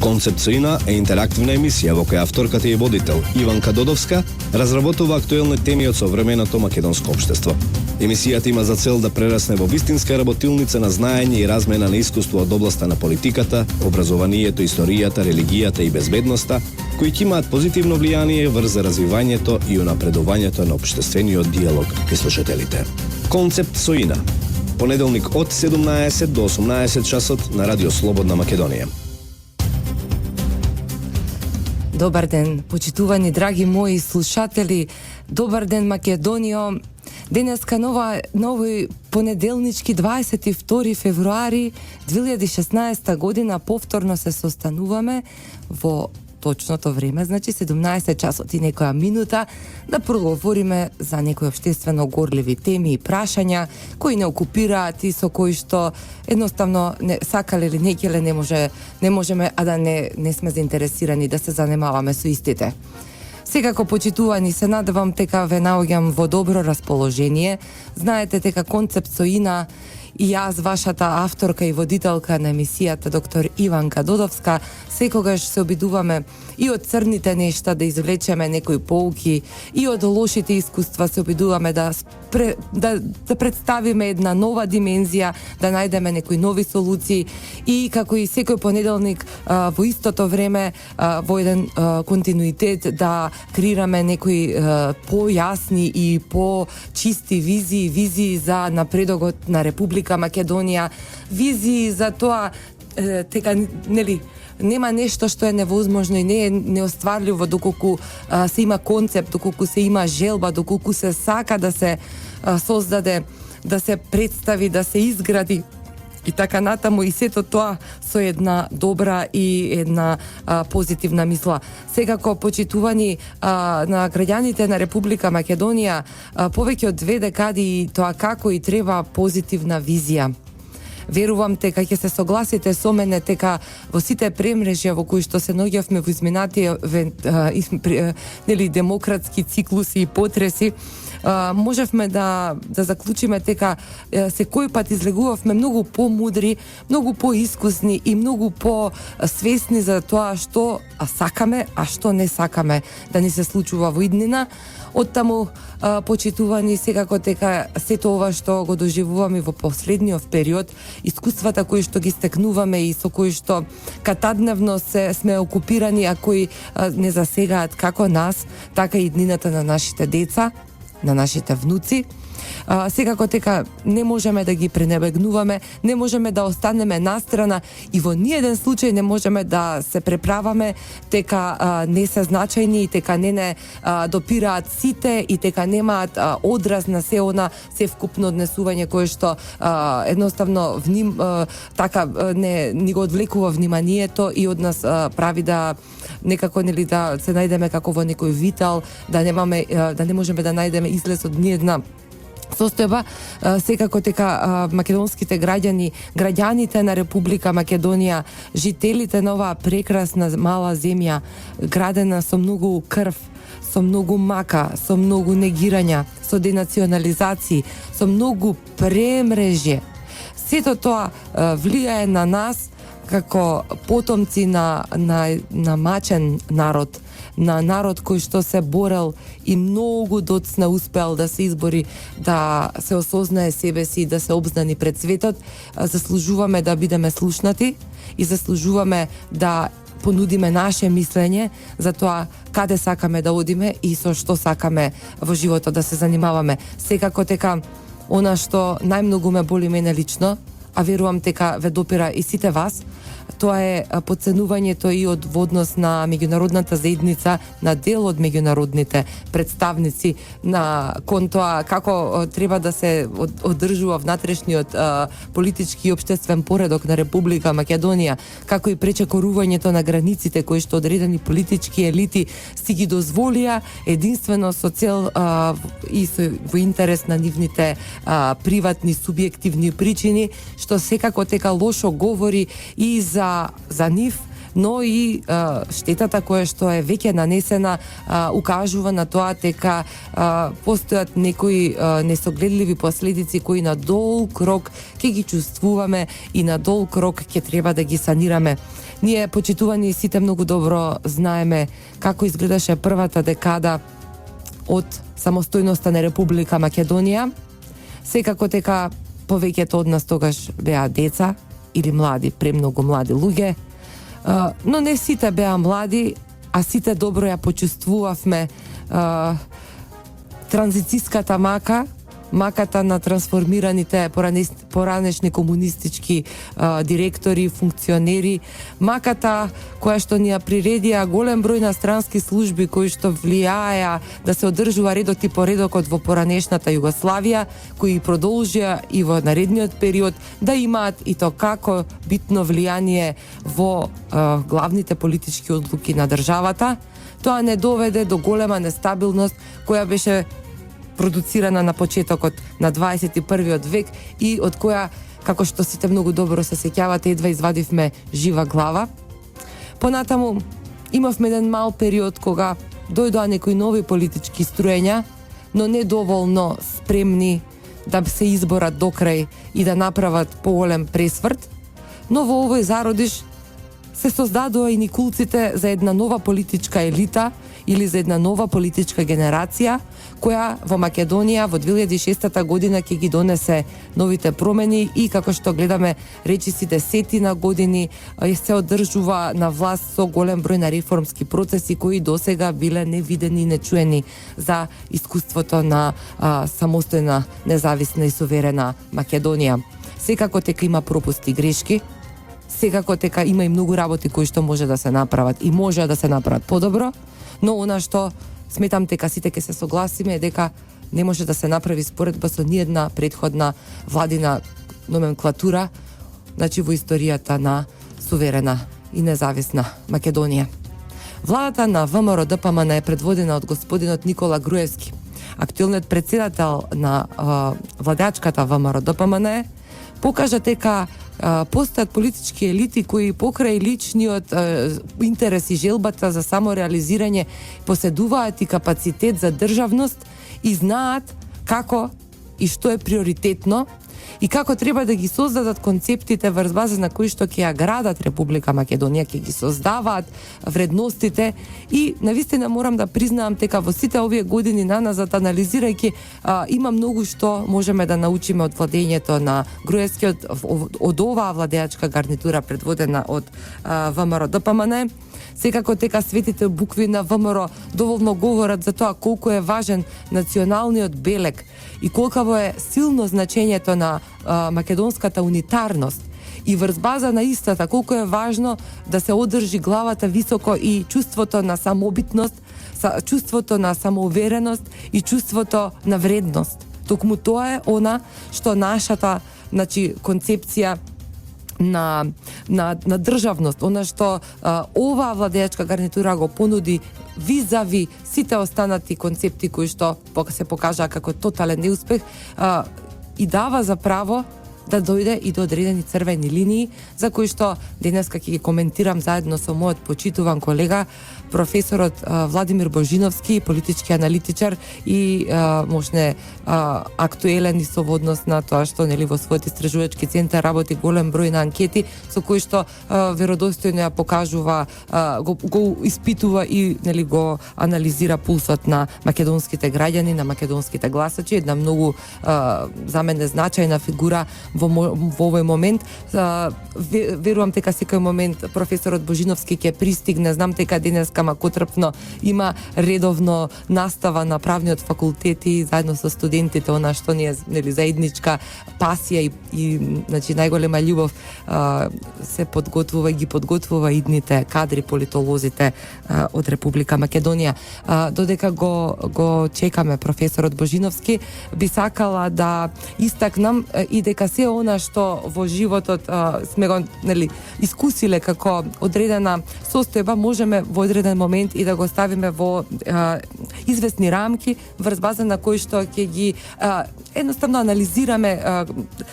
Концепт со ина е интерактивна емисија во која авторката и водител Иванка Додовска разработува актуелни теми од современото македонско општество. Емисијата има за цел да прерасне во вистинска работилница на знаење и размена на искуство од областа на политиката, образованието, историјата, религијата и безбедноста, кои ќе имаат позитивно влијание врз развивањето и унапредувањето на општествениот диалог кај слушателите. Концепт со ина. Понеделник од 17 до 18 часот на Радио Слободна Македонија. Добар ден, почитувани драги мои слушатели. Добар ден, Македонијо. Денеска нови понеделнички 22 февруари 2016 година повторно се состануваме во точното време, значи 17 часот и некоја минута, да проговориме за некои општествено горливи теми и прашања кои не окупираат и со кои што едноставно не сакале или некеле не можеме, а да не сме заинтересирани да се занимаваме со истите. Секако, почитувани, се надевам дека ве наоѓам во добро расположение. Знаете дека концепт со ина и јас, вашата авторка и водителка на емисијата доктор Иванка Додовска, секогаш се обидуваме и од црните нешта да извлечеме некои поуки, и од лошите искуства се обидуваме да представиме една нова димензија, да најдеме некои нови солуции и како и секој понеделник во истото време во еден континуитет да креираме некои појасни и по-чисти визии за напредокот на Република Македонија, визии за тоа дека нели нема нешто што е невозможно и не е неостварливо доколку се има концепт, доколку се има желба, доколку се сака да се создаде, да се представи, да се изгради и така натаму, и сето тоа со една добра и една позитивна мисла. Секако, почитувани на граѓаните на Република Македонија, повеќе од 2 декади и тоа како и треба позитивна визија. Верувам дека ќе се согласите со мене дека во сите премрежја во кои што се наоѓавме во изминатите нели демократски циклуси и потреси, можевме да заклучиме дека секој пат излегувавме многу помудри, многу поискусни и многу посвесни за тоа што сакаме, а што не сакаме да ни се случува во иднина. Оттаму, почитувани, секако дека сето ова што го доживуваме во последниот период, искуствата кои што ги стекнуваме и со кои што катадневно сме окупирани, а кои не засегаат како нас, така и иднината на нашите деца, на нашите внуци. Секако дека не можеме да ги пренебрегнуваме, не можеме да останеме настрана и во ниеден случај не можеме да се преправаме дека не се значајни и дека не допираат сите и дека немаат одраз на се она севкупно однесување кое што едноставно така не ни го одвлекува вниманието и од нас прави да некако нели да се најдеме како во некој витал, да не можеме да најдеме излез од ниедна состојба. Секако дека македонските граѓаните на Република Македонија, жителите на оваа прекрасна мала земја, градена со многу крв, со многу мака, со многу негирања, со денационализации, со многу премрежје. Сето тоа влијае на нас како потомци на мачен народ, на народ кој што се борел и многу доцна успеал да се избори, да се осознае себе си и да се обзнани пред светот. Заслужуваме да бидеме слушнати и заслужуваме да понудиме наше мислење за тоа каде сакаме да одиме и со што сакаме во животот да се занимаваме. Секако дека она што најмногу ме боли мене лично, а верувам дека ве допира и сите вас, тоа е подценувањето и од однос на меѓународната заедница, на дел од меѓународните представници кон тоа како треба да се одржува внатрешниот политички и општествен поредок на Република Македонија, како и пречекорувањето на границите кои што одредени политички елити си ги дозволија единствено со цел и во интерес на нивните приватни субјективни причини, што секако дека лошо говори и за нив, но и штетата која што е веќе нанесена укажува на тоа дека постојат некои несогледливи последици кои на долг рок ќе ги чувствуваме и на долг рок ќе треба да ги санираме. Ние, почитувани, сите многу добро знаеме како изгледаше првата декада од самостојноста на Република Македонија. Секако дека повеќето од нас тогаш беа деца или млади, премногу млади луѓе, но не сите беа млади, а сите добро ја почувствувавме транзициската маката на трансформираните поранешни комунистички директори, функционери, маката која што ни ја приредија голем број на странски служби кои што влијаеа да се одржува редот и поредокот во поранешната Југославија, кои продолжија и во наредниот период да имаат и то како битно влијание во главните политички одлуки на државата. Тоа не доведе до голема нестабилност која беше продуцирана на почетокот на 21. век и од која, како што сите многу добро се сеќавате, едва извадивме жива глава. Понатаму имавме еден мал период кога дојдоа некои нови политички струења, но не доволно спремни да се изборат до крај и да направат поголем пресврт. Но во овој зародиш се создадоа и никулците за една нова политичка елита или за една нова политичка генерација, која во Македонија во 2006 година ќе ги донесе новите промени и како што гледаме речиси десетина години се одржува на власт со голем број на реформски процеси кои досега биле невидени и нечуени за искуството на самостојна, независна и суверена Македонија. Секако дека има пропусти и грешки, секако дека има и многу работи кои што може да се направат и може да се направат подобро, но она што сметам дека сите ќе се согласиме е дека не може да се направи споредба со ниедна претходна владина номенклатура, значи во историјата на суверена и независна Македонија. Владата на ВМРО ДПМН е предводена од господинот Никола Груевски, актуелниот председател на владеачката ВМРО ДПМН, покажа дека постојат политички елити кои покрај личниот интерес и желбата за самореализирање поседуваат и капацитет за државност и знаат како и што е приоритетно и како треба да ги создадат концептите врз база на кои што ќе ја градат Република Македонија, ќе ги создаваат вредностите и навистина морам да признаам дека во сите овие години наназад анализирајќи има многу што можеме да научиме од владењето на Груевски од оваа владеачка гарнитура предводена од ВМРО ДПМН. Секако дека светите букви на ВМРО доволно говорат за тоа колку е важен националниот белег и колкаво е силно значењето на македонската унитарност и врз база на истата колку е важно да се одржи главата високо и чувството на самобитност, чувството на самоувереност и чувството на вредност. Токму тоа е она што нашата, значи, концепција на државност, она што оваа владеачка гарнитура го понуди визави сите останати концепти кои што се покажаа како тотален неуспех и дава за право да дојде и до одредени црвени линии за кои што денеска ќе ги коментирам заедно со мојот почитуван колега професорот Владимир Божиновски, политички аналитичар и можне актуелен и со однос на тоа што нели во својот истражувачки центар работи голем број на анкети со кои што веродостојно ја покажува, го испитува и нели го анализира пулсот на македонските граѓани, на македонските гласачи, една многу за мене значајна фигура во овој момент. Верувам дека секој момент професорот Божиновски ќе пристигне, знам дека денеска макотрпно има редовно настава на правниот факултет и заедно со студентите, она што ни е нели заедничка пасија и значи најголема љубов се подготвува и ги подготвува идните кадри политолозите од Република Македонија. Додека го чекаме професорот Божиновски, би сакала да истакнам и дека се она што во животот сме го нели искусиле како одредена состојба, можеме во одреден момент и да го ставиме во известни рамки врз база на кои што ќе ги едноставно анализираме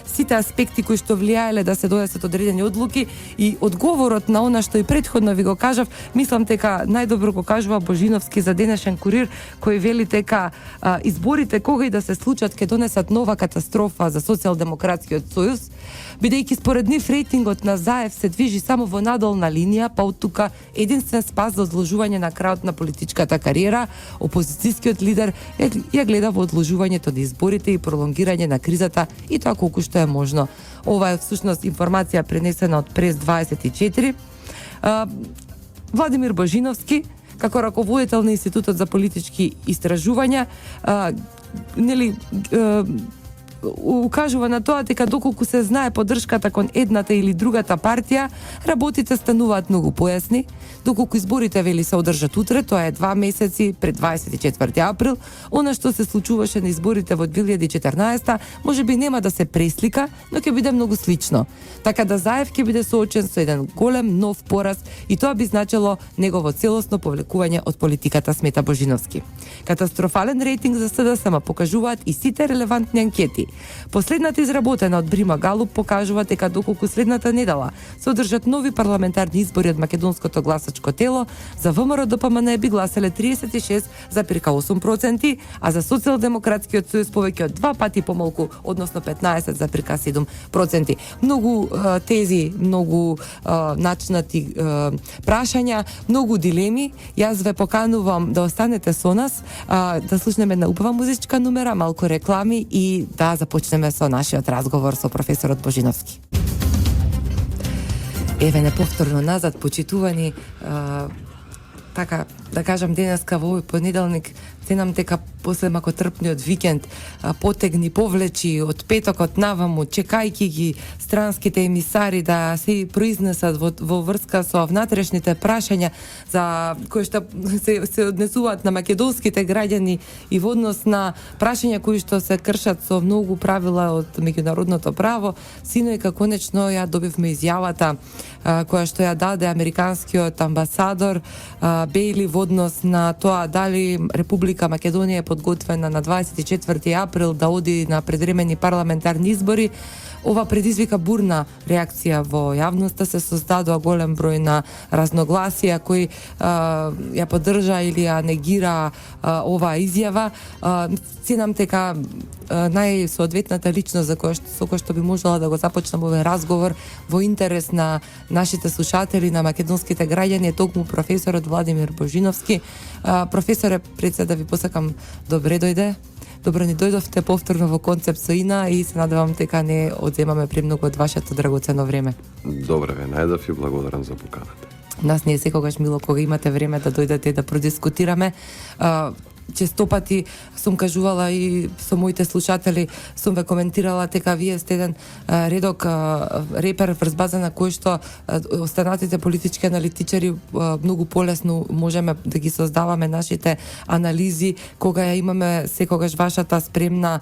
сите аспекти кои што влијаеле да се донесат одредени одлуки и одговорот на она што и претходно ви го кажав, мислам дека најдобро го кажува Божиновски за денешен курир, кој вели дека изборите кога и да се случат ќе донесат нова катастрофа за социјалдемократскиот Политичкиот сојуз, бидејќи според нив рейтингот на Заев се движи само во надолна линија, па од тука единствен спас за одложување на крајот на политичката кариера, опозицијскиот лидер ја гледа во одложувањето на изборите и пролонгирање на кризата и тоа колку што е можно. Ова е всушност информација пренесена од Прес 24. Владимир Божиновски, како раководител на Институтот за политички истражувања, укажува на тоа дека доколку се знае поддршката кон едната или другата партија, работите стануваат многу појасни. Доколку изборите вели се одржат утре, тоа е 2 месеци пред 24 април, она што се случуваше на изборите во 2014, можеби нема да се преслика, но ќе биде многу слично. Така да Заев ќе биде соочен со еден голем нов пораз и тоа би значило негово целосно повлекување од политиката, смета Божиновски. Катастрофален рейтинг за СДСМ покажуваат и сите релевантни анкети. Последната изработена од Брима Галуп покажува дека доколку следната недела се одржат нови парламентарни избори од македонското гласачко тело, за ВМРО ДПМН би гласеле 36,8%, а за Социјалдемократскиот сојуз повеќе од 2 пати помалку, односно 15,7%. Многу тези, многу начинати прашања, многу дилеми. Јас ве поканувам да останете со нас, да слушнеме една убава музичка номера, малку реклами и да започнеме со нашиот разговор со професорот Божиновски. Еве неповторно назад, почитувани, така да кажам, денеска во овој понеделник, ценам дека после макотрпниот викенд потегни, повлечи од петокот наваму, чекајќи ги странските емисари да се произнесат во врска со внатрешните прашања за кои што се однесуваат на македонските граѓани и во однос на прашања кои што се кршат со многу правила од меѓународното право. Синојка конечно ја добивме изјавата која што ја даде американскиот амбасадор Бейли во однос на тоа дали Република Македонија е подготвена на 24 април да оди на предвремени парламентарни избори. Ова предизвика бурна реакција во јавноста, се создадоа голем број на разногласија кои ја поддржа или ја негира оваа изјава. Ценам дека најсоодветната личност за со која што би можела да го започнам овој разговор во интерес на нашите слушатели, на македонските граѓани е токму професорот Владимир Божиновски. Професоре, пред се да ви посакам добре дојде. Добро ни дојдовте повторно во Концепт со Ина и се надевам дека не одземаме премногу од вашето драгоцено време. Добре ве најдов и благодарам за поканата. Нас не е секогаш мило кога имате време да дојдете и да продискутираме. Честопати сум кажувала и со моите слушатели, сум ве коментирала дека вие сте еден редок репер врз база на кој што останатите политички аналитичари многу полесно можеме да ги создаваме нашите анализи кога ја имаме секогаш вашата спремна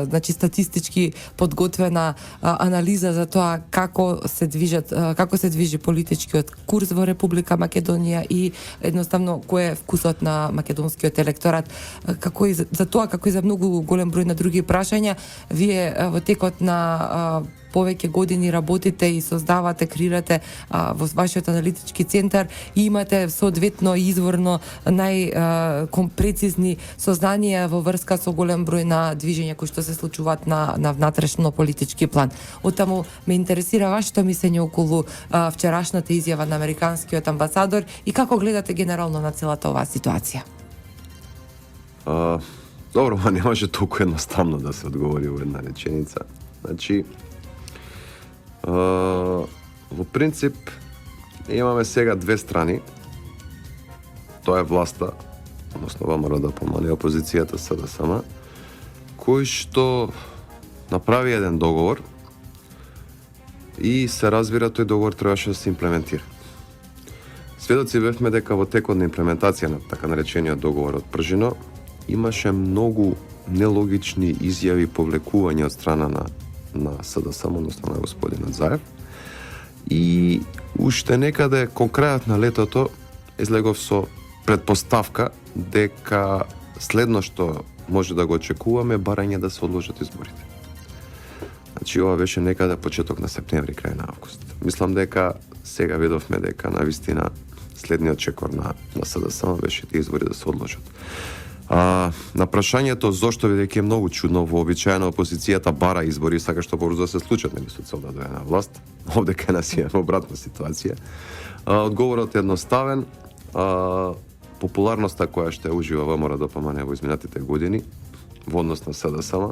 значи статистички подготвена анализа за тоа како се движи политичкиот курс во Република Македонија и едноставно кој е вкусот на македонскиот електорат, како и за тоа, како и за многу голем број на други прашања. Вие во текот на повеќе години работите и создавате, креирате во вашиот аналитички центар и имате соодветно изворно најпрецизни сознанија во врска со голем број на движења кои што се случуваат на внатрешно политички план. Оттаму ме интересира вашето мислење околу вчерашната изјава на американскиот амбасадор и како гледате генерално на целата оваа ситуација? Добро, ма не може толку едноставно да се одговори во една реченица. Значи, во принцип, имаме сега две страни. Тоа е власта, односно ВМРО ДПМН, опозицијата СДСМ, кој што направи еден договор и се разбира тој договор требаше да се имплементира. Сведоци бевме дека во текот на имплементација на така наречениот договор од Пржино имаше многу нелогични изјави, повлекување од страна на СДСМ, односно на господинот Заев. И уште некаде кон крајот на летото излегов со предпоставка дека следно што може да го очекуваме барање да се одложат изборите. Значи ова беше некаде почеток на септември, крај на август. Мислам дека сега видовме дека навистина следниот чекор на СДСМ беше тие избори да се одложат. На прашањето зошто, бидејќи е многу чудно, вообичаено опозицијата бара избори, сака што побрзо да се случат, нели, со цел да дојде на власт. Овде кај нас имаме обратна ситуација. Одговорот е едноставен. Популарноста која што ужива ВМРО-ДПМН во изминатите години во однос на СДСМ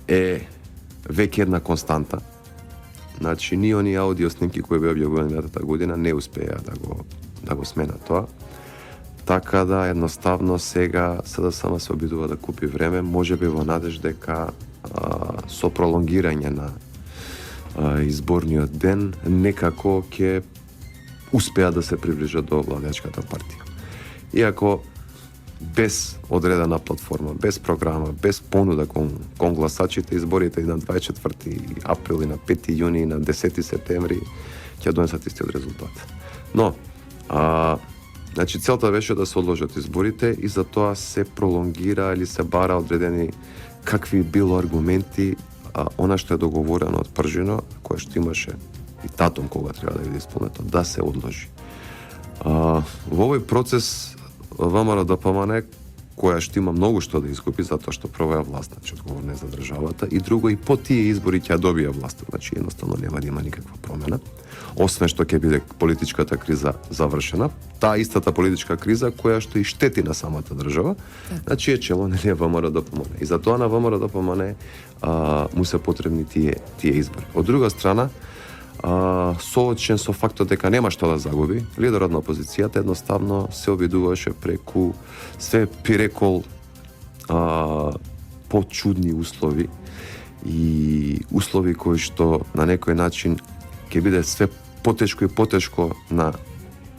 е веќе една константа. Значи, ни они аудио снимки кои беа објавувани минатата година не успеа да го сменат тоа. Така да едноставно сега СДСМ се обидува да купи време, можеби во надеж дека со пролонгирање на изборниот ден некако ќе успеа да се приближат до владеачката партија. Иако без одредена платформа, без програма, без понуда кон гласачите, изборите и на 24 април и на 5 јуни и на 10 септември ќе донесат истиот резултат. Но, значи, целта беше да се одложат изборите и за тоа се пролонгира или се бара одредени какви било аргументи, она што е договорено од пржино, кое што имаше и татум кога треба да биде исполнето, да се одложи. Во овој процес ВМРО-ДПМН, која што има многу што да изгуби, затоа што прво е власт, значи одговорна е за државата, и друго и по тие избори ќе добија власт, значи едноставно нема да има никаква промена, освен што ќе биде политичката криза завршена, таа истата политичка криза која што и штети на самата држава, значи е чело нели ВМРО-ДПМН. И затоа на ВМРО-ДПМН му се потребни тие избори. Од друга страна, соочен со фактот дека нема што да загуби, лидерот на опозицијата едноставно се обидуваше преку све пирекол почудни услови и услови кои што на некој начин ќе биде све потешко и потешко на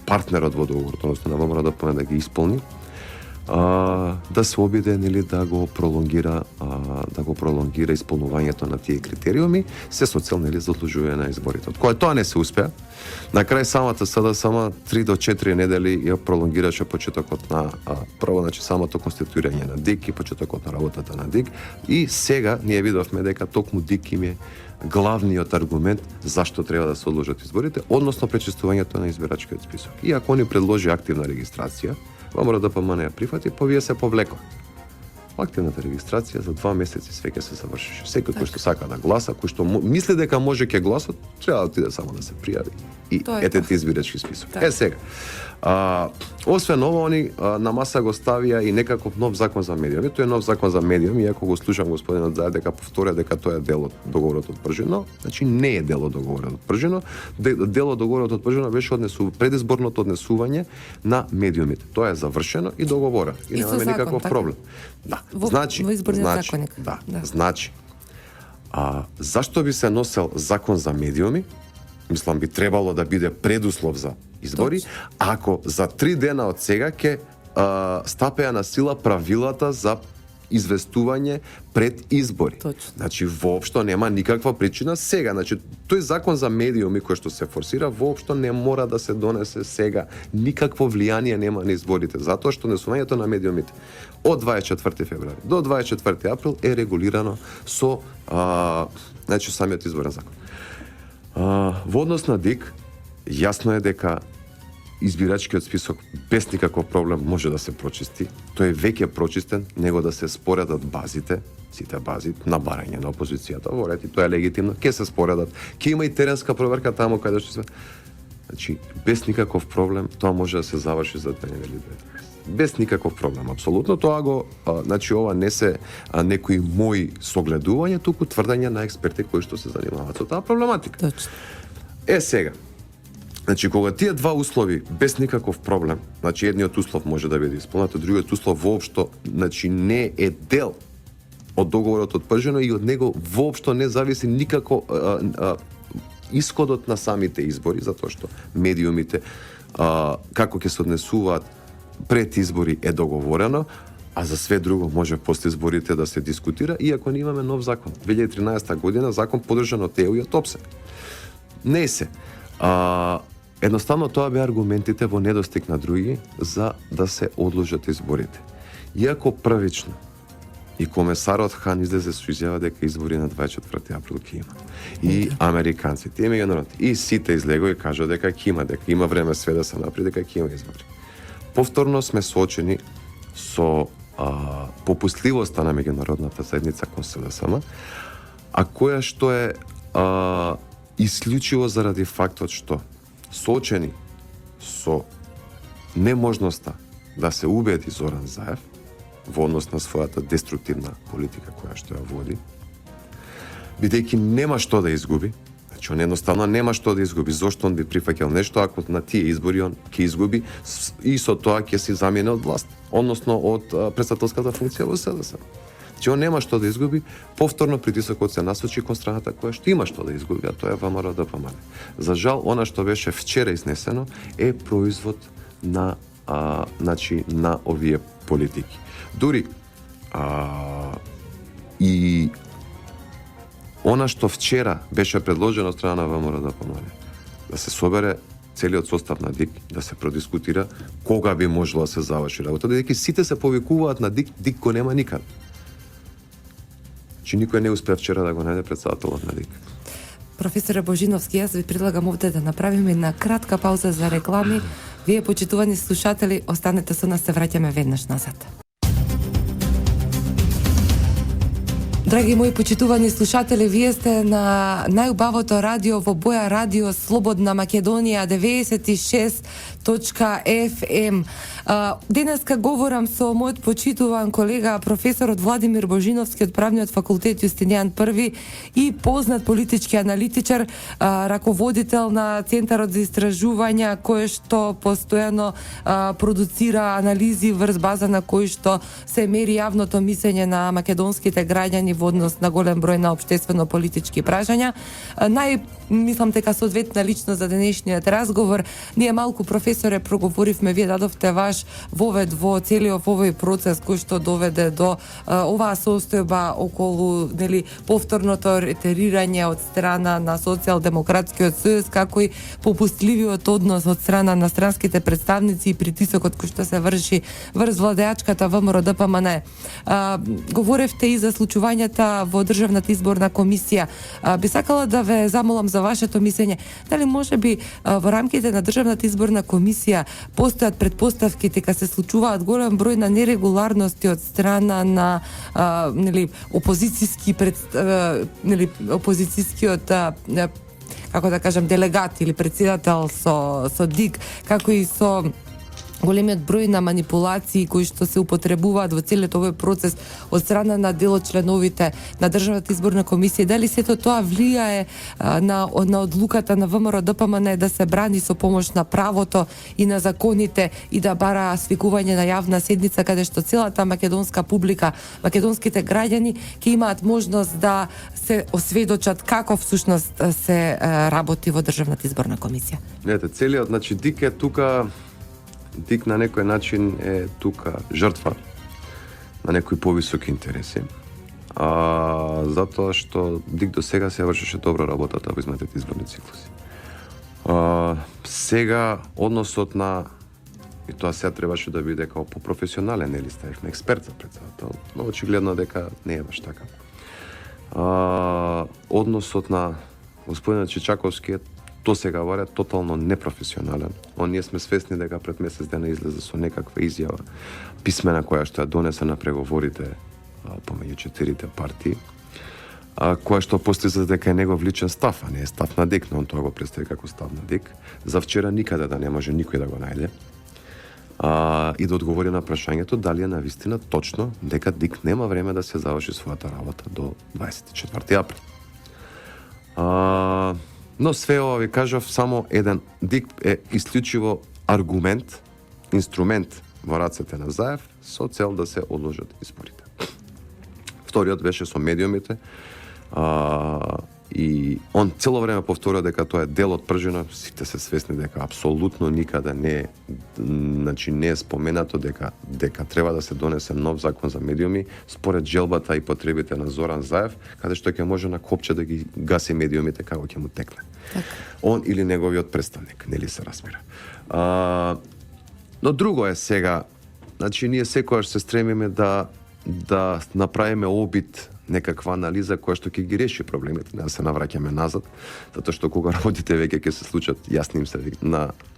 партнерот во договорот, односно на ВМРО-ДПМН да ги исполни, да се обиде нели да го пролонгира исполнувањето на тие критериуми, се со цел нели за одложување на изборите. Од кое тоа не се успеа, на крај самата СДСМ 3 до 4 недели ја пролонгираше почетокот на прво, значи самото конституирање на ДИК и почетокот на работата на ДИК, и сега ние видовме дека токму ДИК им е главниот аргумент зашто треба да се одложат изборите, односно пречистувањето на избирачкиот список. Иако они предложи активна регистрација, ВМРО-ДПМН ја прифати, вие се повлекоа. Активната регистрација за 2 месеци све ќе се завршише. Секој кој што сака да гласа, кој што мисли дека може ќе гласа, треба да отиде само да се пријави и ете ти избирачки список. Сега. Освен ова, они на маса го ставија и некаков нов закон за медиуми. Тој е нов закон за медиуми, иако го слушам господинот Заев дека повторија дека тоа е дел од договорот од пржино, значи не е дел од договорот од пржино. Дел од договорот од пржино беше предизборното однесување на медиумите. Тоа е завршено и договорено. И немаме никаков проблем. Да. Значи, зашто би се носел закон за медиуми? Мислам, би требало да биде предуслов за избори, ако за 3 дена од сега ќе стапеа на сила правилата за известување пред избори. Точно. Значи, воопшто нема никаква причина сега. Значи, тој закон за медиуми кој што се форсира, воопшто не мора да се донесе сега. Никакво влијание нема на изборите, затоа што несувањето на медиумите од 24 февруари до 24 април е регулирано со значи самиот изборен закон. Во однос на ДИК, јасно е дека избирачкиот список без никаков проблем може да се прочисти. Тој е веќе прочистен, него да се споредат базите, сите бази на барање на опозицијата во ред, и тоа е легитимно, ќе се споредат, ќе има и теренска проверка таму каде што се. Значи, без никаков проблем тоа може да се заврши за 2 недели. Без никаков проблем, апсолутно. Тоа го, значи, ова не се некои мои согледувања, туку тврдење на експерти кои што се занимаваат со таа проблематика. Точно. Сега, значи, кога тие два услови без никаков проблем, значи едниот услов може да биде исполнет, а другиот услов воопшто, значи не е дел од договорот од пржино и од него воопшто не зависи никако исходот на самите избори, затоа што медиумите како ќе се однесуваат пред избори е договорено, а за све друго може после изборите да се дискутира, иако не имаме нов закон. 2013 година закон подржан од ТЕУ и од ОПСЕ. Не се. Едноставно тоа беа аргументите во недостиг на други за да се одложат изборите. Иако првично и комесарот Хан излезе со изјава дека избори на 24 април ќе има. И американците, и меѓународните, и сите излего и кажа дека ќе има време све да се направи, дека ќе има избори. Повторно сме соочени со попустливоста на меѓународната заедница кон СДСМ, а која што е исклучиво заради фактот што соочени со неможноста да се убеди Зоран Заев во однос на својата деструктивна политика која што ја води, бидејќи нема што да изгуби. Значи, он едноставно нема што да изгуби. Зошто он би прифаќал нешто ако на тие избори он ќе изгуби и со тоа ќе си замине од власт, односно од претседателската функција во СДСМ. Значи, он нема што да изгуби, повторно притисокот се насочи кон страната која што има што да изгуби, а тоа е ВМРО-ДПМН. За жал, она што беше вчера изнесено е производ на на овие политики. Дури и она што вчера беше предложено од страна на ВМРО-ДПМН, да се собере целиот состав на ДИК, да се продискутира кога би можело да се заврши работа, додека сите се повикуваат на ДИК, ДИК го нема никаде. Че никој не успеа вчера да го најде претседателот на ДИК. Професоре Божиновски, јас ви предлагам овде да направиме една кратка пауза за реклами. Вие, почитувани слушатели, останете со нас, се враќаме веднаш назад. Драги мои почитувани слушатели, вие сте на најубавото радио во боја, радио Слободна Македонија 96.fm. Денеска говорам со мојот почитуван колега професорот Владимир Божиновски од Правниот факултет Јустинијан I и познат политички аналитичар, раководител на Центарот за истражувања кој што постојано продуцира анализи врз база на кој што се мери јавното мислење на македонските граѓани во однос на голем број на општествено-политички прашања. Мислам дека соодветна личност за денешниот разговор. Ние малку, професоре, проговоривме, вие дадовте ваш вовед во целиот овој процес кој што доведе до оваа состојба околу повторното ретерирање од страна на Социјалдемократскиот сојуз, како и попустливиот однос од страна на странските представници и притисокот кој што се врши врз владеачката ВМРО-ДПМН. Говоревте и за случувањата во Државната изборна комисија. Би сакала да ве замолам за вашето мислење. Дали може би во рамките на Државната изборна комисија постојат предпоставки дека се случуваат голем број на нерегуларности од страна на опозицијскиот како да кажам делегат или претседател со ДИК, како и со големиот број на манипулации кои што се употребуваат во целиот овој процес од страна на дел од членовите на Државната изборна комисија. Дали сето тоа влијае на одлуката на ВМРО-ДПМН да се брани со помош на правото и на законите и да бара свикување на јавна седница каде што целата македонска публика, македонските граѓани ќе имаат можност да се осведочат како всушност се работи во Државната изборна комисија. Знаете, целиот, значи ДИК е тука. ДИК на некој начин е тука жртва на некои повисоки интереси. Затоа што ДИК до сега се вршеше добро работата во изминатите изборни циклуси. Сега односот на, и тоа сега требаше да биде како попрофесионален, нели ставивме експерт за претседател, но очигледно дека не е баш така. Односот на господинот Чичаковски е до сега варе тотално непрофесионален. Ние сме свесни дека пред месец дена излезе со некаква изјава писмена која што ја донесе на преговорите помеѓу четирите партии, која што постиза дека е негов личен став, а не е став на ДИК, но он тоа го представи како став на ДИК. За вчера никаде да не може никој да го најде. И да одговори на прашањето дали е навистина точно дека ДИК нема време да се заврши својата работа до 24 април. Но све ова ви кажав, само еден ДИК е исклучиво аргумент, инструмент во рацете на Заев со цел да се одложат изборите. Вториот беше со медиумите и он цело време повторува дека тоа е дел од пржина. Сите се свесни дека апсолутно никаде не е споменато дека треба да се донесе нов закон за медиуми според желбата и потребите на Зоран Заев, каде што ќе може на копче да ги гаси медиумите како ќе му текне. Он или неговиот представник, нели се разбира. Но друго е сега, значи ние секогаш се стремиме да направиме обид, некаква анализа која што ќе ги реши проблемите, не да се навраќаме назад, затоа што кога работите веќе ќе се случат, јасни им се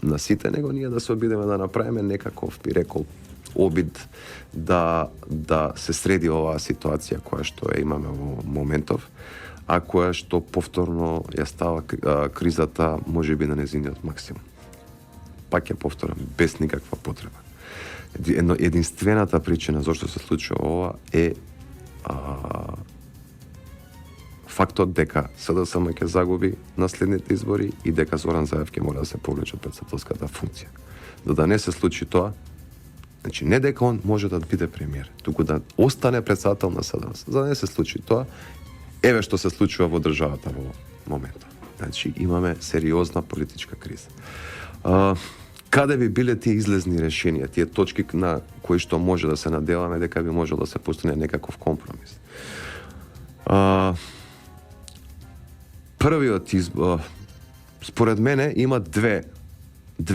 на сите, него ние да се обидеме да направиме некаков, би рекол, обид да се среди оваа ситуација која што ја имаме во моментов, а која што повторно ја става кризата можеби на незиниот максимум. Пак ја повторам, без никаква потреба. Единствената причина зашто се случува ова е фактот дека СДСМ ќе загуби наследните избори и дека Зоран Заев ќе мора да се повлече од претседателската функција. За да не се случи тоа, значи не дека он може да биде премиер, туку да остане претседател на СДС. За да не се случи тоа, еве што се случува во државата во моментот. Значи имаме сериозна политичка криза. Каде би биле тие излезни решенија, тие точки на кои што може да се надеваме дека би можело да се постигне некаков компромис? Првиот избор, според мене, има две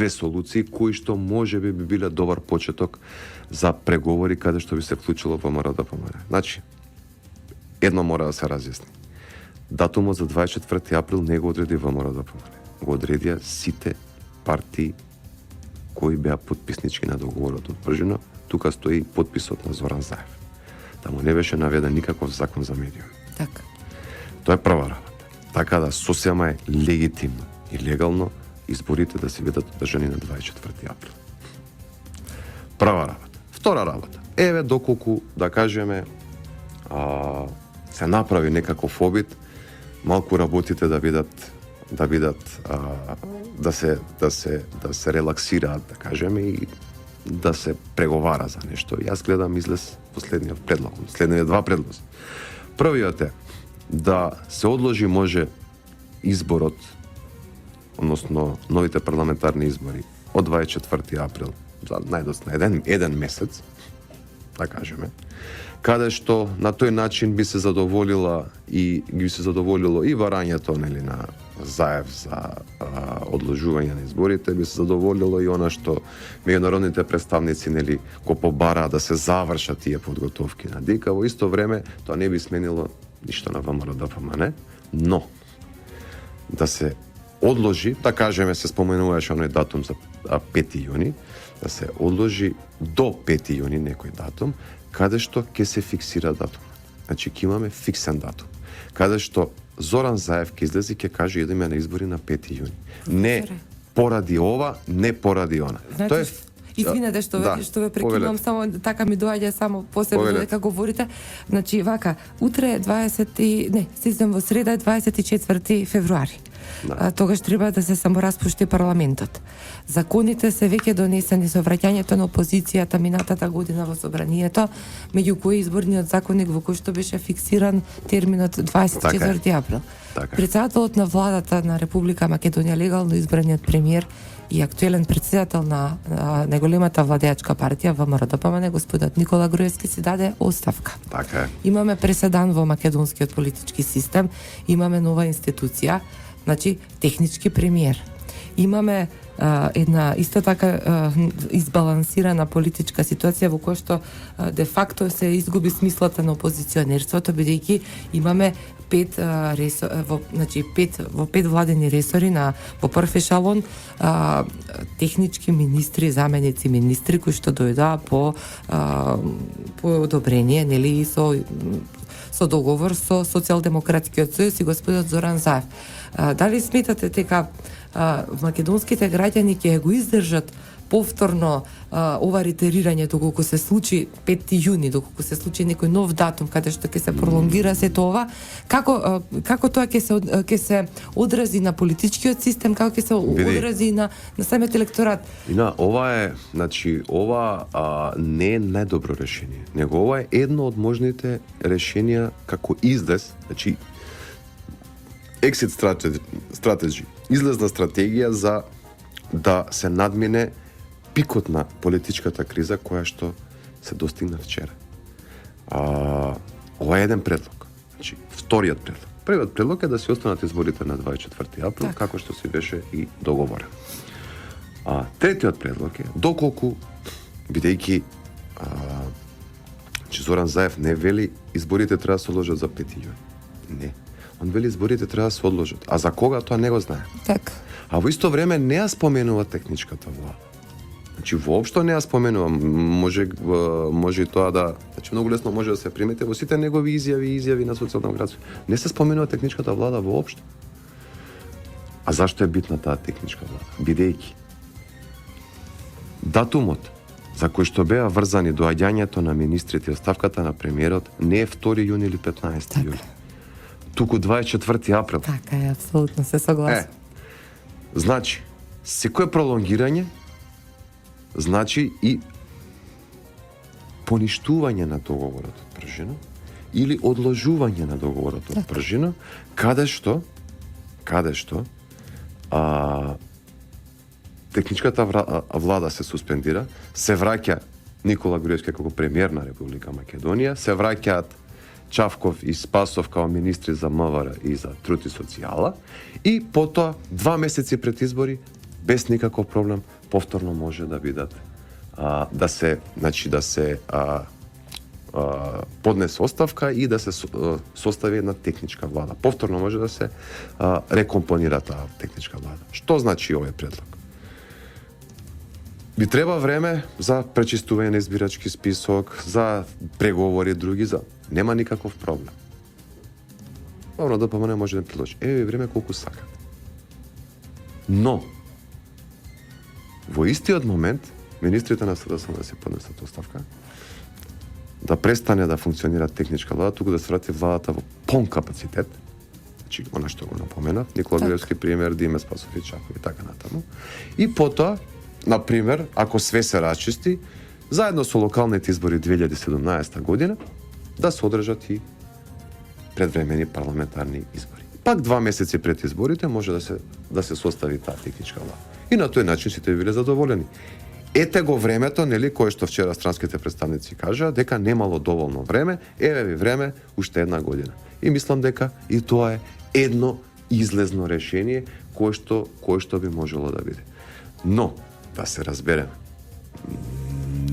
солуции кои што можеби би биле добар почеток за преговори каде што би се вклучило ВМРО-ДПМНЕ. Значи, едно мора да се разјасни. Датумот за 24 април не го одреди ВМРО-ДПМНЕ. Го одредија сите партии кои беа потписнички на договорот од Пржино. Тука стои потписот на Зоран Заев. Таму не беше наведен никаков закон за медиуми. Така. Тоа е прва работа. Така да сосема е легитимно и легално изборите да се бидат одржани на 24 април. Прва работа. Втора работа. Еве доколку, да кажеме, се направи некаков обид, малку работите да се релаксираат, да кажеме, и да се преговара за нешто. Јас гледам излез последниот предлог, следните два предлози. Првиот е да се одложи може изборот, односно новите парламентарни избори од 24 април за најдоцна еден месец, да кажеме, каде што на тој начин би се задоволило и барањето, нели, на Заев за одложување на изборите, би се задоволило и она што меѓународните представници, нели, го побараат да се завршат тие подготовки на ДИК, во исто време тоа не би сменило ништо на ВМРО-ДПМНЕ, но да се одложи, да кажеме, се споменуваше оној датум за 5 јуни, да се одложи до 5 јуни некој датум, каде што ќе се фиксира датум. Значи ќе имаме фиксен датум. Каде што Зоран Заев ќе излезе и ќе каже идеме на избори на 5 јуни. Не поради ова, не поради она. Значи, Тоа е извинете што ве прекинувам, само така ми доаѓа само посебно дека говорите. Значи вака, утре сезам во среда 24 февруари. Тогаш треба да се самораспушти парламентот. Законите се веќе донесени со враќањето на опозицијата минатата година во собранието, меѓу кои изборниот законник во кој што беше фиксиран терминот 24 април. Претседателот на владата на Република Македонија, легално избраниот премиер и актуелен претседател на најголемата владеачка партија ВМРО-ДПМНЕ, господот Никола Груевски, си даде оставка. Така е. Имаме преседан во македонскиот политички систем, имаме нова институција, значи технички премиер. Имаме една исто така избалансирана политичка ситуација во која што де факто се изгуби смислата на опозиционерството, бидејќи имаме пет владени ресори во прв ешалон, технички министри, заменици министри кои што дојдоа по одобрение, нели, и со договор со Социјалдемократскиот сојуз и господот Зоран Заев. Дали сметате дека македонските граѓани ќе го издржат повторно ова ретерирање доколку се случи 5 јуни, доколку се случи некој нов датум каде што ќе се пролонгира сето ова, како тоа ќе се одрази на политичкиот систем, како ќе се одрази на самиот електорат? Ова е, значи, не е најдобро решение, него ова е едно од можните решенија како излез, значи exit strategy, излезна стратегија за да се надмине пикот на политичката криза која што се достигна вчера. Ова е еден предлог. Значи, вториот предлог. Првиот предлог е да се останат изборите на 24 април, како што се беше и договорено. Третиот предлог е, доколку, бидејќи Зоран Заев не вели изборите треба да се одложат за 5 јуни. Не. Он вели изборите треба да се одложат. А за кога тоа не го знае. Така. А во исто време не ја споменува техничката влада. Значи воопшто не ја споменувам, може и тоа да, значи многу лесно може да се примети во сите негови изјави на социјалдемократија. Не се споменува техничката влада воопшто. А зашто е битна таа техничка влада? Бидејќи датумот за кој што беа врзани доаѓањето на министрите и оставката на премиерот не е 2 јуни или 15 јули. Туку 24 април. Така е, апсолутно се согласувам. Значи, секое пролонгирање значи и поништување на договорот од пржина или одложување на договорот од пржина, каде што техничката влада се суспендира, се враќа Никола Груевски како премиер на Република Македонија, се враќаат Чавков и Спасов као министри за МВР и за труд и социјала, и потоа 2 месеци пред избори без никаков проблем повторно може да бидат да се поднесе оставка и да се состави една техничка влада. Повторно може да се рекомпонира таа техничка влада. Што значи овој предлог? Би треба време за пречистување на избирачки список, за преговори други, нема никаков проблем. Добро, ДПМН може да предложи. Време колку сака. Но во истиот момент министрите на СДСМ да се поднесат оставка, да престане да функционира техничка влада, туку да се врати владата во полн капацитет, значи она што го напоменав, Никола Груевски премиер, Диме Спасов и Чаков и така натаму. И потоа, например, ако све се расчисти, заедно со локалните избори 2017 година, да се одржат и предвремени парламентарни избори. Пак 2 месеци пред изборите може да се состави таа техничка влада. И на тој начин сите биле задоволени. Ете го времето, нели, кое што вчера странските представници кажаа, дека немало доволно време, еве ви време, уште 1 година. И мислам дека и тоа е едно излезно решение кое што би можело да биде. Но, да се разбереме,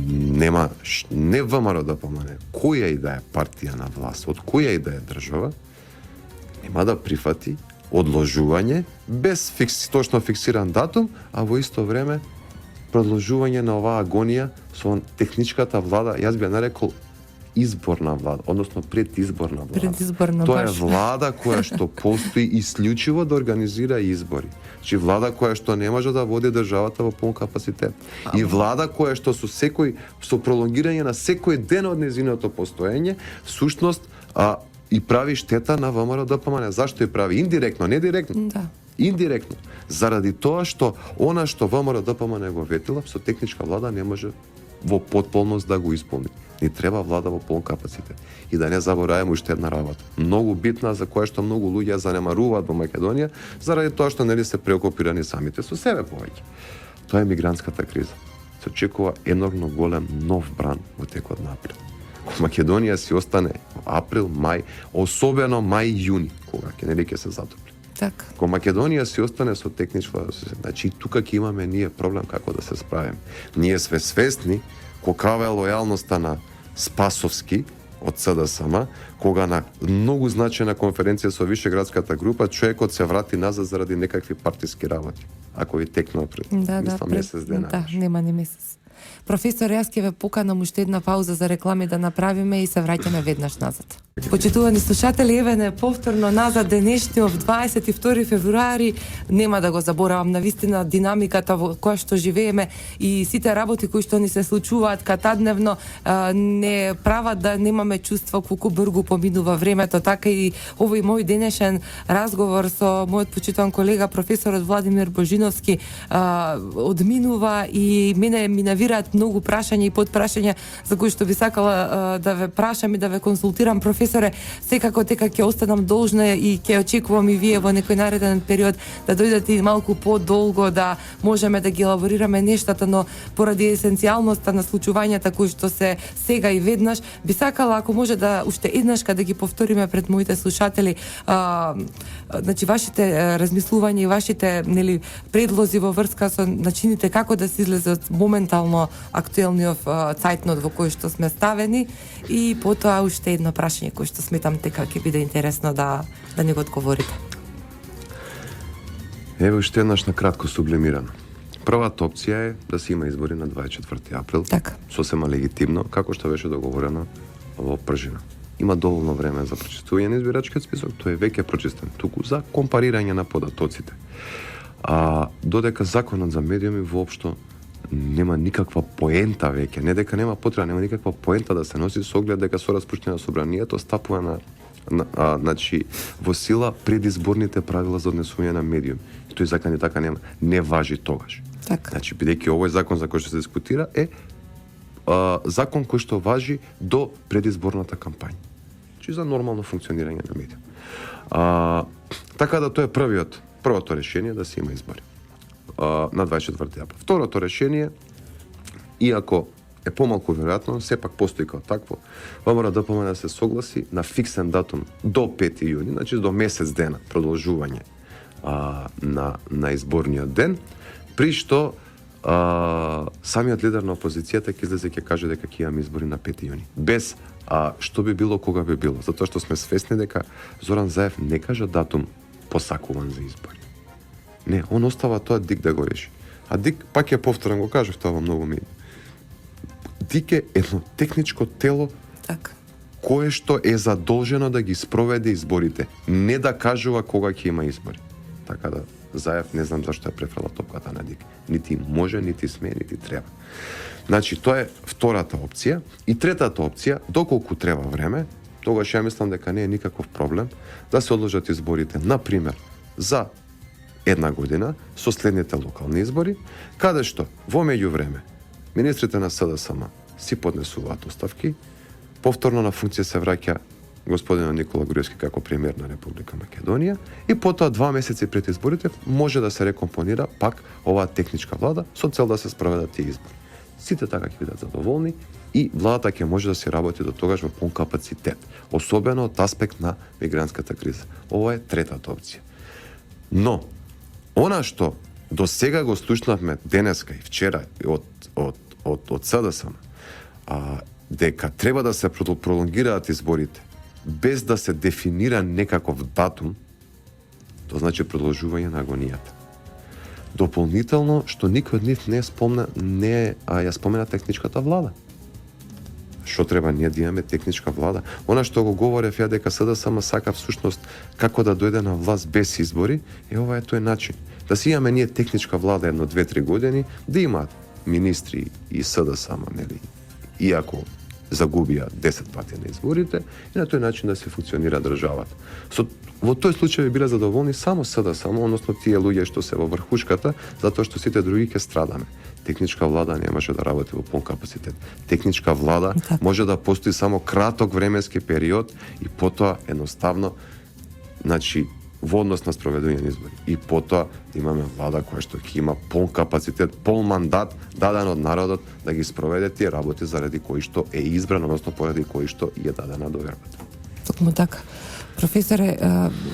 нема не ВМРО да помане, која и да е партија на власт, од која и да е држава, нема да прифати одложување без точно фиксиран датум, а во исто време продолжување на оваа агонија со техничката влада, јас би ја нарекол изборна влада, односно предизборна влада. Предизборна, тоа е влада која што постои исклучиво да организира избори. Значи влада која што не може да води државата во полн капацитет. И влада која што со пролонгирање на секој ден од нејзиното постоење, всушност и прави штета на ВМРО ДПМН. Зашто ја прави? Индиректно, не директно. Да. Индиректно. Заради тоа што она што ВМРО ДПМН го ветила, со техничка влада не може во потполност да го исполни. Ни треба влада во полн капацитет. И да не забораваме уште една работа. Многу битна, за која што многу луѓе занемаруваат во Македонија, заради тоа што нели се преокупирани самите со себе повеќе. Тоа е мигрантската криза. Се очекува енормно голем нов бран во текот на април. Македонија си остане во април, мај, особено мај и јуни, кога ќе се затопли. Така. Ко Македонија си остане со техничка, значи тука ќе имаме ние проблем како да се справиме. Ние све свесни каква е лојалноста на Спасовски од СДСМ, кога на многу значајна конференција со Вишеградската група човекот се врати назад заради некакви партиски работи. Ако ви текнува пред месец дена. Да, нема ни месец. Професор, јас ќе ве поканам уште една пауза за реклами да направиме и се враќаме веднаш назад. Почитувани слушатели, еве не повторно назад денешниот 22 февруари, нема да го заборавам навистина динамиката во која што живееме и сите работи кои што ни се случуваат катадневно не прават да немаме чувство колку брзо поминува времето, така и овој мој денешен разговор со мојот почитуван колега професорот Владимир Божиновски одминува и мене ми навираат многу прашања и подпрашања за кои што би сакала да ве прашам и да ве консултирам, професоре. Секако дека ќе останам должна и ќе очекувам и вие во некој нареден период да дојдете и малку подолго да можеме да ги елаборираме нештата, но поради есенцијалноста на случувањата кои што се сега и веднаш, би сакала ако може да уште еднашка да ги повториме пред моите слушатели, значи вашите размислувања и вашите предлози во врска со начините како да се излезе од моментално актуелниот цајтнот во кој што сме ставени и потоа уште едно прашање кој што сметам дека ќе биде интересно да ни го одговорите. Еве уште еднаш на кратко сублимирано. Првата опција е да се има избори на 24 април. Така. Сосема легитимно, како што беше договорено во Пржина. Има доволно време за прочистување на избирачкиот список, тој е веќе прочистен, туку за компарирање на податоците. Додека законот за медиуми воопшто нема никаква поента веќе, не дека нема потреба, нема никаква поента да се носи со оглед дека со распуштање на собранието стапува значи во сила предизборните правила за однесување на медиуми. И тој закон и така не важи тогаш. Така. Значи бидејќи овој закон за кој што се дискутира е закон кој што важи до предизборната кампања. Значи за нормално функционирање на медиум. Така да тоа е првото решение да се има избори на 24 април. Второто решение, иако е помалку веројатно, сепак постои како такво, ВМРО ДПМН да се согласи на фиксен датум до 5 јуни, значи до месец дена продолжување на изборниот ден, при што самиот лидер на опозицијата ќе излезе ќе каже дека ќе имаме избори на 5 јуни. Без што би било, кога би било. Затоа што сме свесни дека Зоран Заев не кажа датум посакуван за избори. Не, он остава тоа ДИК да го реши. А ДИК, пак ја повторам, го кажав тоа во многу медии. ДИК е едно техничко тело Така. кое што е задолжено да ги спроведе изборите, не да кажува кога ќе има избори. Така да Заев не знам зашто ја префрла топката на ДИК. Нити може, нити сме, нити треба. Значи, тоа е втората опција. И третата опција, доколку треба време, тогаш ја мислам дека не е никаков проблем да се одложат изборите, например, за една година со следните локални избори, каде што во меѓувреме министрите на СДСМ си поднесуваат оставки, повторно на функција се враќа господинот Никола Груевски како премиер на Република Македонија и потоа 2 месеци пред изборите може да се рекомпонира пак оваа техничка влада со цел да се спроведат тие избори. Сите така ќе бидат задоволни и владата ќе може да се работи до тогаш во пун капацитет, особено од аспект на мигрантската криза. Ова е третата опција. Но она што до сега го слушнавме денеска и вчера од СДСМ, дека треба да се пролонгираат изборите без да се дефинира некаков датум, тоа значи продолжување на агонијата. Дополнително, што никој од нив ја спомена техничката влада. Што треба ние да имаме техничка влада? Она што го говорев ја дека СДСМ сака всушност како да дојде на власт без избори, ова е тој начин. Да си имаме ние техничка влада едно 2-3 години, да имаат министри и СДСМ, нели, иако загубија 10 пати на изборите, и на тој начин да се функционира државата. Во тој случај би биле задоволни само СДСМ, односно тие луѓе што се во врхушката, затоа што сите други ќе страдаме. Техничка влада не може да работи во пун капацитет. Техничка влада може да постои само краток временски период и потоа едноставно, значи, во однос на спроведување на избори. И потоа да имаме влада која што ќе има пун капацитет, пол мандат даден од народот да ги спроведе тие работи заради кои што е избран, односно поради кои што е дадена довербата. Токму така. Професоре,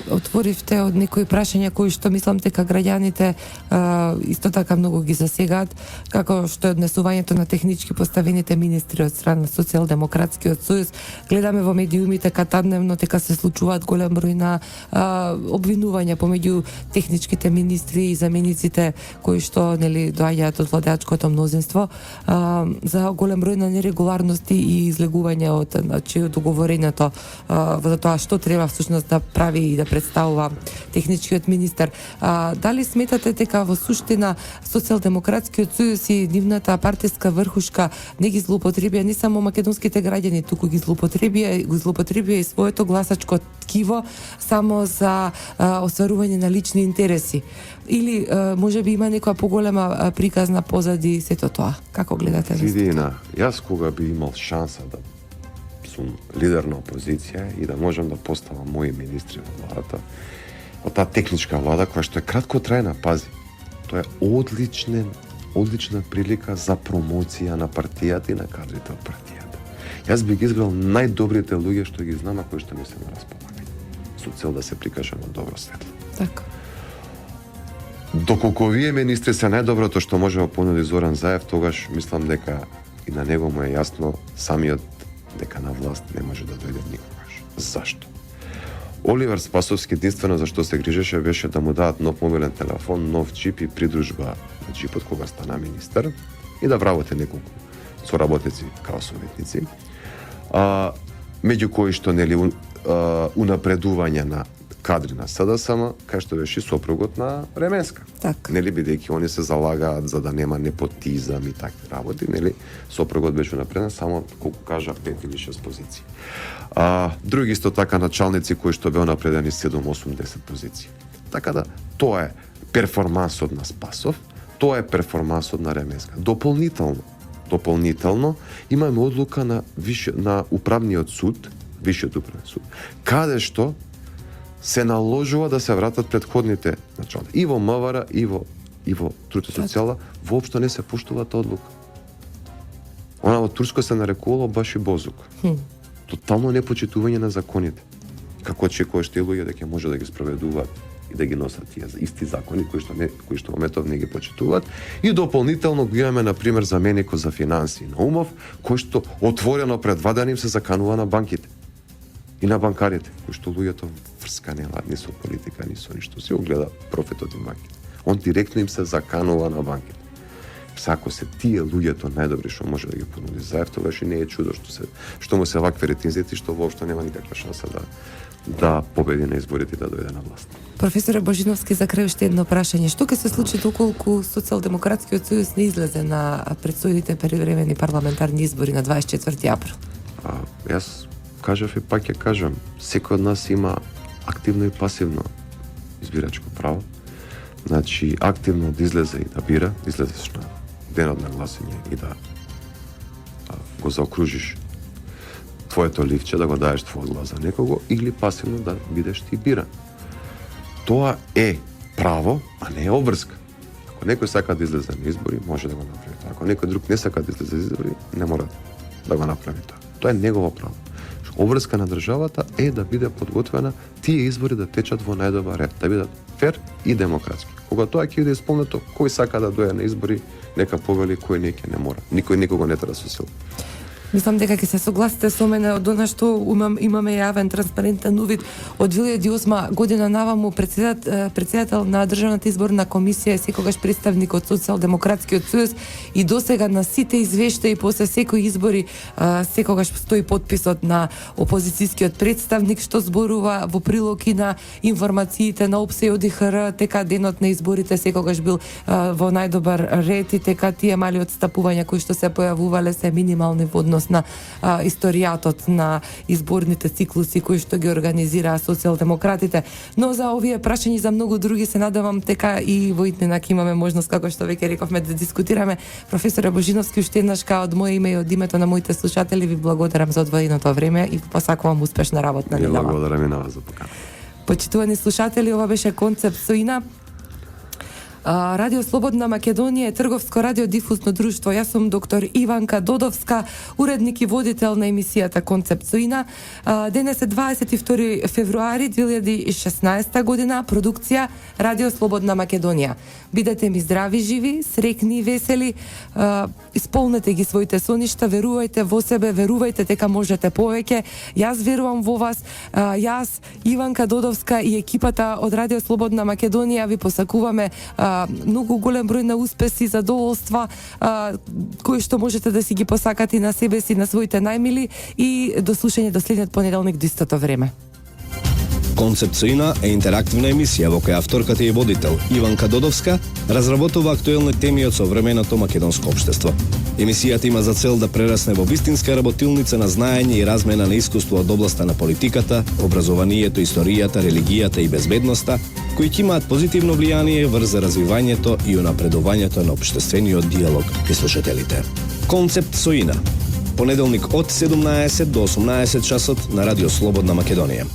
отворивте од некои прашања кои што мислам дека граѓаните исто така многу ги засегаат, како што е однесувањето на технички поставените министри од страна на Социјалдемократскиот сојуз. Гледаме во медиумите катадневно дека се случуваат голем број на обвинувања помеѓу техничките министри и замениците кои што нели доаѓаат од владеачкото мнозинство за голем број на нерегуларности и излегување од договореното за тоа што треба всушност да прави и да представува техничкиот министер. Дали сметате дека во суштина Социјалдемократскиот сојуз и нивната партиска врхушка не ги злоупотребија не само македонските граѓани, туку ги злоупотребија и своето гласачко ткиво само за остварување на лични интереси? Или може би има некоја поголема приказна позади сето тоа? Како гледате? Видина, јас кога би имал шанса да сум лидер на опозиција и да можам да поставам мои министри во владата, од таа техничка влада која што е краткотрајна, пази, тоа е одлична прилика за промоција на партијата и на кадрите од партијата. Јас би ги избрал најдобрите луѓе што ги знам, а кои што ми се на располагање, со цел да се прикажам од добро светло. Така. Доколку овие министри се најдоброто што може да понуди Зоран Заев, тогаш мислам дека и на него му е јасно самиот дека на власт не може да дојде никогаш. Зашто? Оливер Спасовски единствено за што се грижеше беше да му дадат нов мобилен телефон, нов чип и придружба на чипот кога стана министер и да вработи неколку соработници као советници. Меѓу кои што нели унапредување на кадри на СДСМ, кај што беше сопругот на Ременска. Так. Нели бидејќи они се залагаат за да нема непотизам и такви работи, нели сопругот беше напреден само колку кажа 5 или 6 позиции. Други исто така началници кои што беа напредени 7, 8, 10 позиции. Така да тоа е перформансот на Спасов, тоа е перформансот на Ременска. Дополнително имаме одлука на управниот суд, Висшиот управен суд, каде што се наложува да се вратат предходните началници. И во МВР, и во Труд и социјала воопшто не се поштува таа одлука. Она во турско се нарекувало баши бозук. Тотално непочитување на законите. Како че кои што луѓе дека може да ги спроведуваат и да ги носат тие исти закони кои што мометов не ги почитуваат. И дополнително го имаме на пример заменикот за финансии Наумов, кој што отворено предваден им се заканува на банките и на банкарите, кои што луѓето врска немаат ни со политика, ни со ништо. Си огледа профитот и банките. Он директно им се заканува на банките. Ако се тие луѓето најдобри што може да ги понуди заев, тогаш и не е чудо што му се вакви ретензити, што воопшто нема никаква шанса да победи на изборите и да дојде на власт. Професоре Божиновски, за крај уште едно прашање. Што ќе се случи доколку Социјалдемократскиот сојуз не излезе на предстојните превремени парламентарни избори на 24 април? Јас кажав и пак ќе кажам, секој од нас има активно и пасивно избирачко право. Значи, активно да излезе и да бира, излезеш на денот на гласање и да го заокружиш твоето ливче, да го даеш твојот глас за некого, или пасивно да бидеш ти биран. Тоа е право, а не е обврска. Ако некој сака да излезе на избори, може да го направи тоа. Ако некој друг не сака да излезе на избори, не мора да го направи тоа. Тоа е негово право. Обврска на државата е да биде подготвена тие избори да течат во најдобар ред, да бидат фер и демократски. Кога тоа ќе биде исполнето, кој сака да дојде на избори, нека повели, кој не мора. Никој никого не треба со сила. Мислам дека ќе се согласите со мене од она што имаме јавен транспарентен увид од 2008 година наваму председател на Државната изборна комисија е секогаш представник од Социјалдемократскиот сојуз и досега на сите извештаи после секои избори секогаш стои подписот на опозицијскиот представник што зборува во прилог и на информациите на ОПСЕ и ОДИХР, дека денот на изборите секогаш бил во најдобар ред и дека тие мали отстапувања кои што се појавувале се минимални во однос на историјатот на изборните циклуси кои што ги организираа социјалдемократите. Но за овие прашања и за многу други се надевам дека и во иднина ќе имаме можност, како што веќе рековме, да дискутираме. Професоре Божиновски, уште еднаш од моје име и од името на моите слушатели ви благодарам за одвоеното време и посакувам успешна работна недела. Благодарам и на вас за покана. Почитувани слушатели, ова беше Концепт Соина. Радио Слободна Македонија е трговско радиодифузно друштво. Јас сум доктор Иванка Додовска, уредник и водител на емисијата Концепт Соина. Денес е 22 февруари 2016 година, продукција Радио Слободна Македонија. Бидете ми здрави, живи, срекни и весели, исполнете ги своите соништа, верувајте во себе, верувајте дека можете повеќе. Јас верувам во вас. Јас, Иванка Додовска и екипата од Радио Слободна Македонија ви посакуваме многу голем број на успеси, задоволства, кои што можете да си ги посакате на себе си, на своите најмили, и до слушање до следниот понеделник до истото време. Концепт Соина е интерактивна емисија во која авторката и водител Иванка Додовска разработува актуелни теми од современото македонско општество. Емисијата има за цел да прерасне во вистинска работилница на знаење и размена на искуство од областа на политиката, образованието, историјата, религијата и безбедноста, кои ќе имаат позитивно влијание врз развивањето и унапредувањето на општествениот диалог кај слушателите. Концепт Соина. Понеделник од 17 до 18 часот на Радио Слободна Македонија.